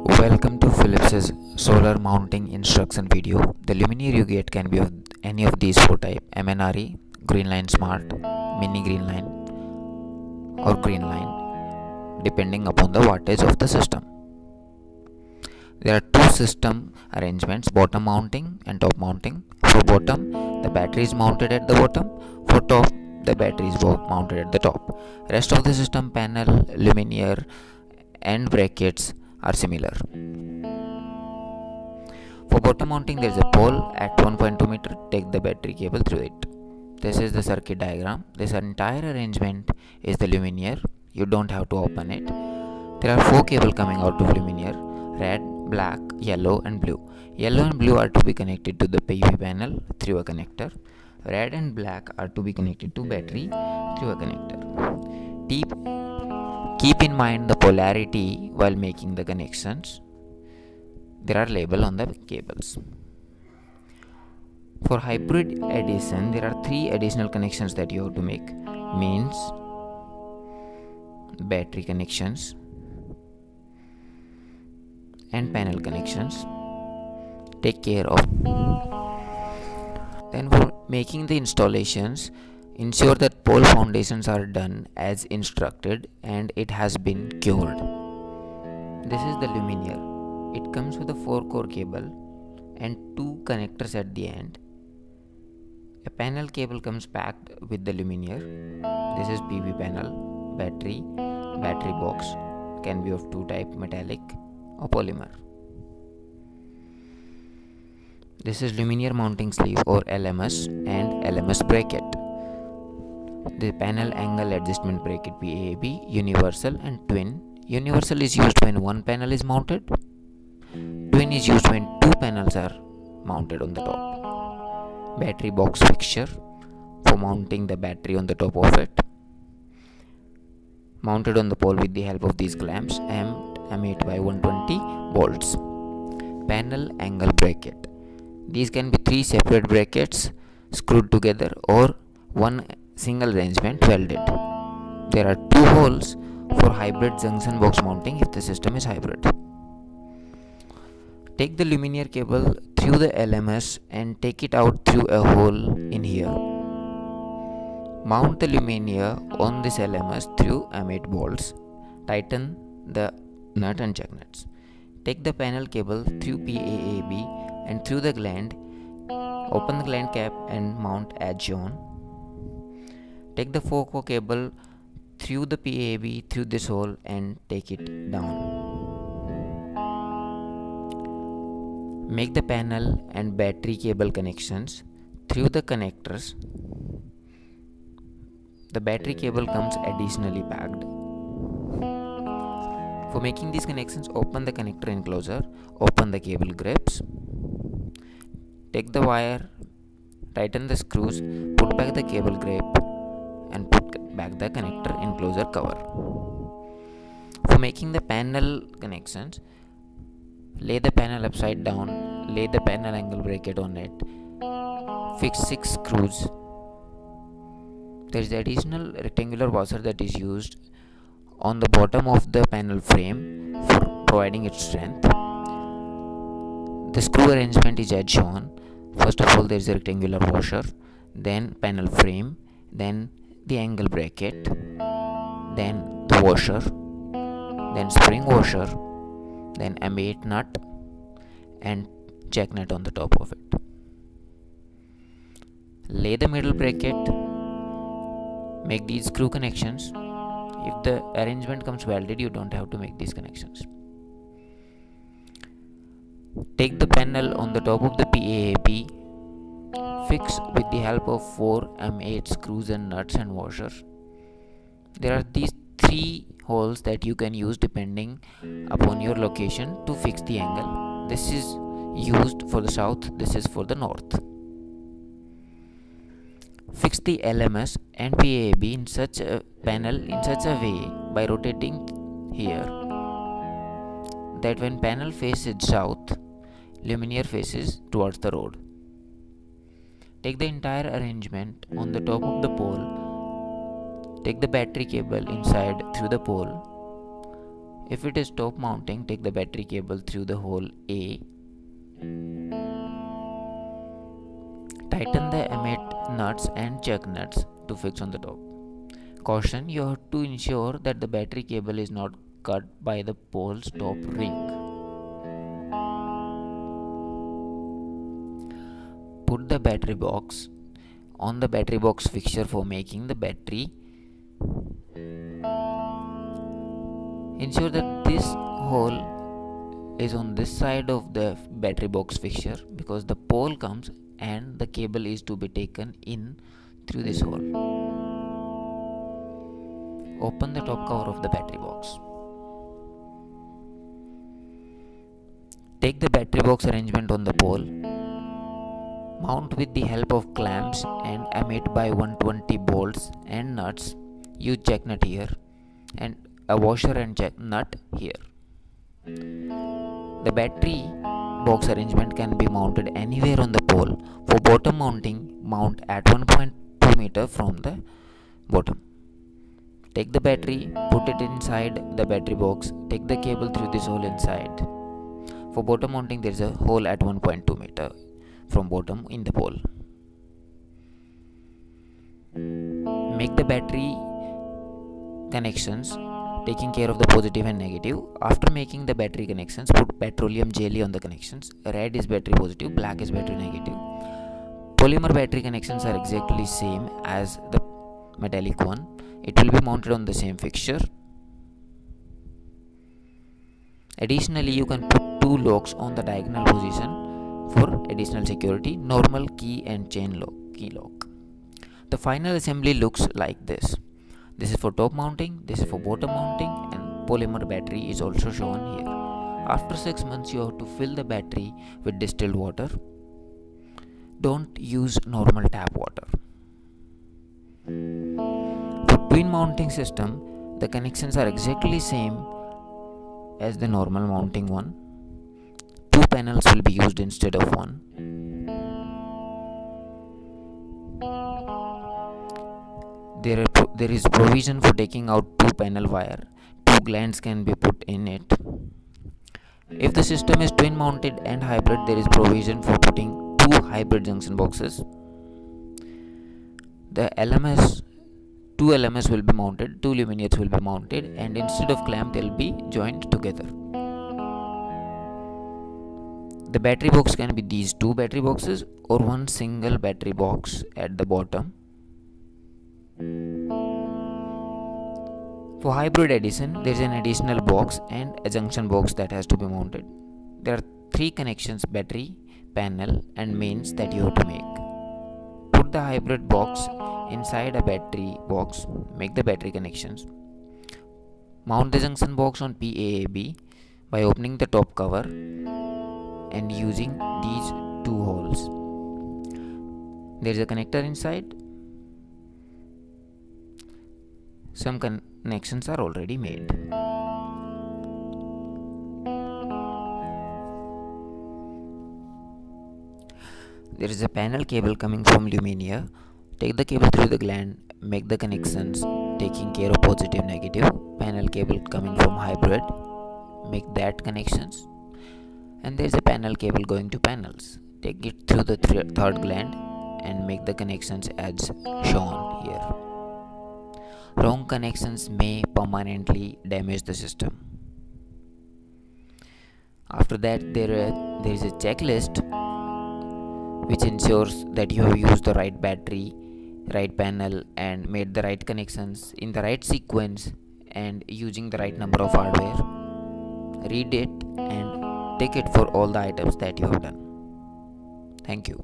Welcome to Philips's solar mounting instruction video. The luminaire you get can be of any of these four types: MNRE, Green Line Smart, Mini Green Line, or Green Line, depending upon the wattage of the system. There are two system arrangements: bottom mounting and top mounting. For bottom, the battery is mounted at the bottom. For top, the battery is mounted at the top. Rest of the system panel, luminaire, and brackets are similar. For bottom mounting, there is a pole at 1.2 meter. Take the battery cable through it. This is the circuit diagram. This entire arrangement is the luminaire. You don't have to open it. There are four cables coming out of luminaire: red, black, yellow, and blue. Yellow and blue are to be connected to the PV panel through a connector. Red and black are to be connected to battery through a connector. Keep in mind the polarity while making the connections. There are labels on the cables. For hybrid addition, there are three additional connections that you have to make: means, battery connections, and panel connections. Take care of. Then for making the installations, ensure that pole foundations are done as instructed and it has been cured. This is the luminaire. It comes with a 4-core cable and 2 connectors at the end. A panel cable comes packed with the luminaire. This is PV panel, battery box, can be of 2 types, metallic or polymer. This is luminaire mounting sleeve or LMS and LMS bracket. The panel angle adjustment bracket PAB, universal and twin. Universal is used when one panel is mounted. Twin is used when 2 panels are mounted on the top. Battery box fixture for mounting the battery on the top of it. Mounted on the pole with the help of these clamps, M8 by 120 bolts. Panel angle bracket. These can be 3 separate brackets screwed together or one single arrangement welded. There are 2 holes for hybrid junction box mounting if the system is hybrid. Take the luminaire cable through the LMS and take it out through a hole in here. Mount the luminaire on this LMS through M8 bolts. Tighten the nut and check nuts. Take the panel cable through PAAB and through the gland. Open the gland cap and mount as shown. Take the 4-core cable through the PAB through this hole and take it down. Make the panel and battery cable connections through the connectors. The battery cable comes additionally packed. For making these connections, open the connector enclosure, open the cable grips, take the wire, tighten the screws, put back the cable grip and put back the connector enclosure cover. For making the panel connections, lay the panel upside down, lay the panel angle bracket on it, fix 6 screws. There is additional rectangular washer that is used on the bottom of the panel frame for providing its strength. The screw arrangement is as shown. First of all, there is a rectangular washer, then panel frame, then the angle bracket, then the washer, then spring washer, then M8 nut and jack nut on the top of it. Lay the middle bracket, make these screw connections. If the arrangement comes welded, you don't have to make these connections. Take the panel on the top of the PAAB, fix with the help of 4 M8 screws and nuts and washers. There are these 3 holes that you can use depending upon your location to fix the angle. This is used for the south, this is for the north. Fix the LMS and PAB in such a panel in such a way by rotating here that when panel faces south, luminaire faces towards the road. Take the entire arrangement on the top of the pole. Take the battery cable inside through the pole. If it is top mounting, take the battery cable through the hole A. Tighten the emit nuts and chuck nuts to fix on the top. Caution, you have to ensure that the battery cable is not cut by the pole's top ring. Put the battery box on the battery box fixture for making the battery. Ensure that this hole is on this side of the battery box fixture because the pole comes and the cable is to be taken in through this hole. Open the top cover of the battery box. Take the battery box arrangement on the pole. Mount with the help of clamps and emit by 120 bolts and nuts. Use jack nut here and a washer and jack nut here. The battery box arrangement can be mounted anywhere on the pole. For bottom mounting, mount at 1.2 meter from the bottom. Take the battery, put it inside the battery box, take the cable through this hole inside. For bottom mounting, there is a hole at 1.2 meter from bottom in the pole. Make the battery connections, taking care of the positive and negative. After making the battery connections, put petroleum jelly on the connections. Red is battery positive, black is battery negative. Polymer battery connections are exactly same as the metallic one. It will be mounted on the same fixture. Additionally, you can put two locks on the diagonal position for additional security, normal key and chain lock, key lock. The final assembly looks like this. This is for top mounting, this is for bottom mounting, and polymer battery is also shown here. After 6 months, you have to fill the battery with distilled water. Don't use normal tap water. For twin mounting system, the connections are exactly same as the normal mounting one. Two panels will be used instead of one. There is provision for taking out two panel wire. Two glands can be put in it. If the system is twin mounted and hybrid, there is provision for putting two hybrid junction boxes. The two LMS will be mounted, two luminaires will be mounted, and instead of clamp, they will be joined together. The battery box can be these two battery boxes or one single battery box at the bottom. For hybrid addition, there is an additional box and a junction box that has to be mounted. There are three connections: battery, panel, and mains that you have to make. Put the hybrid box inside a battery box, make the battery connections. Mount the junction box on PAAB by opening the top cover and using these two holes. There is a connector inside. Some connections are already made. There is a panel cable coming from luminaire. Take the cable through the gland, make the connections, taking care of positive negative. Panel cable coming from hybrid, make that connections. And there is a panel cable going to panels. Take it through the third gland and make the connections as shown here. Wrong connections may permanently damage the system. After that, there is a checklist which ensures that you have used the right battery, right panel, and made the right connections in the right sequence and using the right number of hardware. Read it and take it for all the items that you have done. Thank you.